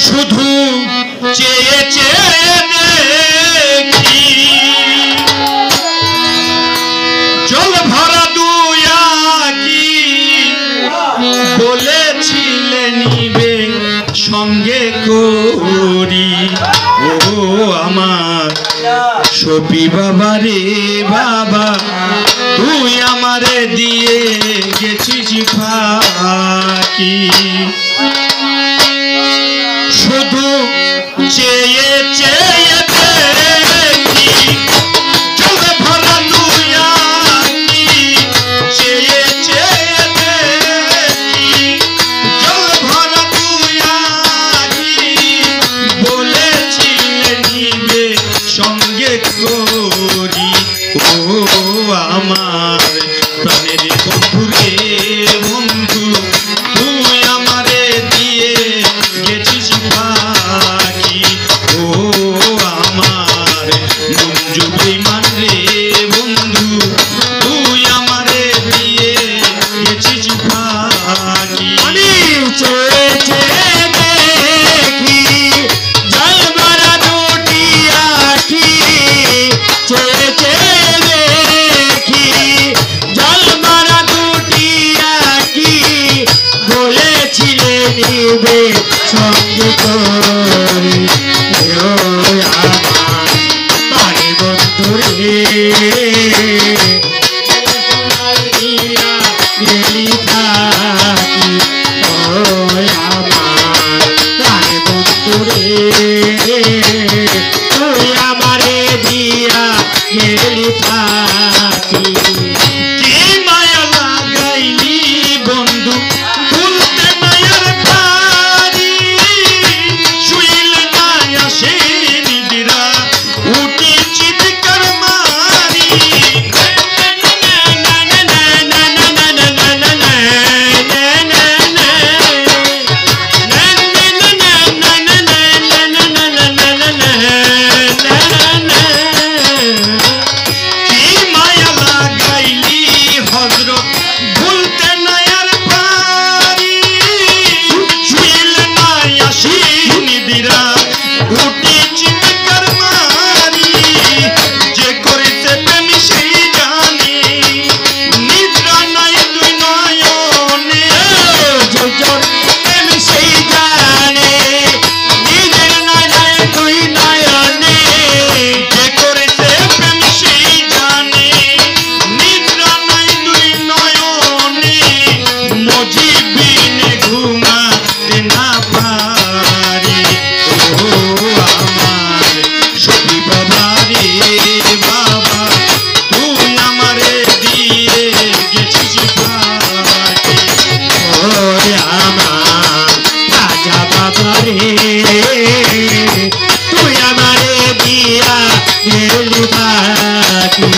শুধু চেয়ে চেয়ে দেখি জল ভরা দুয়া কি বলেছিলে নিবে সঙ্গে করি ও আমার সপি বাবা রে বাবা তুই আমারে দিয়ে গেছিস ফাঁকি শুধু চেয়ে চেয়ে দেখি জল ভরা দুয়া কি চেয়ে চেয়ে দেখি জল ভরা দুয়া কি বলেছিলে নিবে সঙ্গে করি ও আমার প্রাণের বন্ধু রে বন্ধু তুই আমারে দিয়ে গেছিস ফাঁকি ও আমার মঞ্জু বেঈমান রে বন্ধু তুই আমারে দিয়ে গেছিস ফাঁকি চেয়ে চেয়ে দেখি জল ভরা দুটি আখি চেয়ে চেয়ে দেখি জল ভরা দুটি আখি বলেছিলে নিবে সঙ্গে করে ও আমার বাড়ি বন্ধু রে গেলি থাকি ও আমার বাড়ি বন্ধু রে তুই আমারে দিয়া গেলি থাকি কি মায়া লাগাইলি বন্ধু ভুলতে মায়ার পারি শুইল নাই আসে নিদিরা উঠি চিৎকার মারি কি মায়া লাগাইলি হযরত ভুলতে নায়ার পারি শুইল নাই আসি নিদিরা উঠি চিৎকার মারি যে করেছে প্রেম সেই জানে নিদ্রা নাই দুই নয়নে প্রেম সেই জানে নিজের নয় তুই নয়নে যে করেছে প্রেম সেই জানে নিদ্রা নাই দুই নয়নে মজিবিনে ঘুমাতে না পারি ও আমার সখী বাবা রে বাবা তুই আমারে দিয়ে গেছিস ফাঁকি ওরে আমার রাজা বাবা রে তুই আমারে দিয়া গেলি থাকি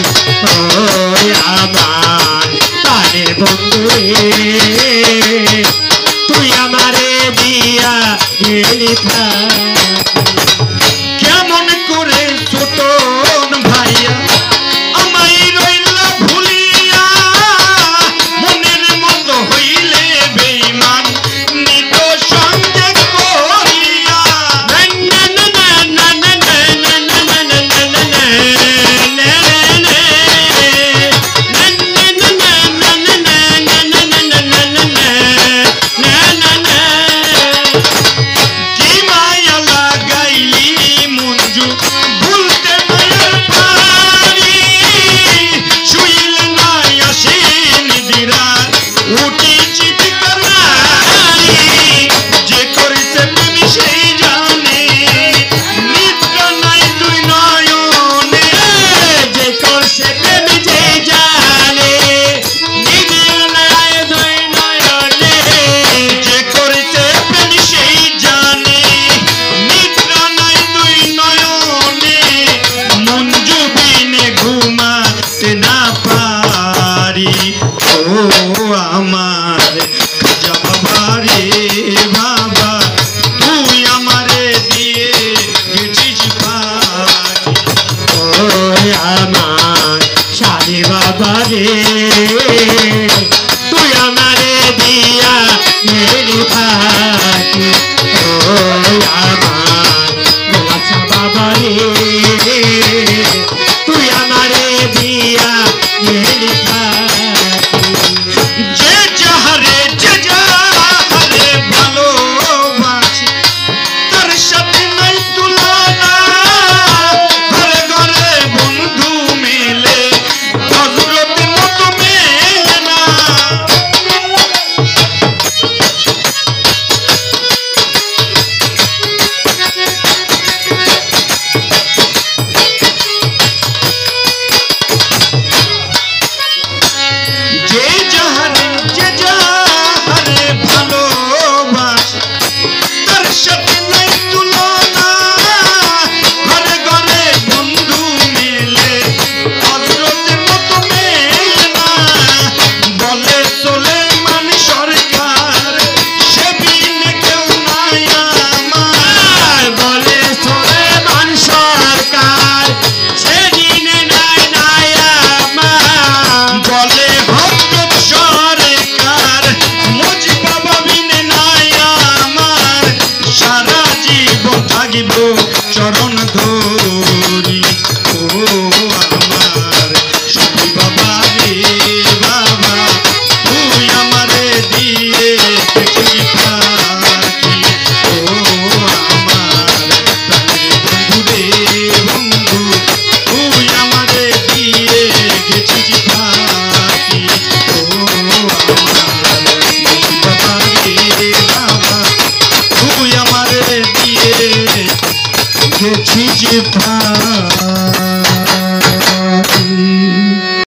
ওরে আমার প্রাণের বন্ধু রে তুই আমারে দিয়া গেলি থাকি কেমন করে ছোট ভাইয়া আমায় রইলা ভুলিয়া মনের মতো হইলে বেঈমান নিত সঙ্গে করিয়া কি মায়া লাগাই শিব চরণ ধরি ও আমার সখী বাবা রে বাবা তুই আমারে দিয়ে গেছিস ফাঁকি ও আমার প্রাণের বন্ধু রে বন্ধু তুই আমারে দিয়ে গেছিস ফাঁকি ও আমার সখী বাবা রে বাবা তুই আমারে দিয়ে গেছিস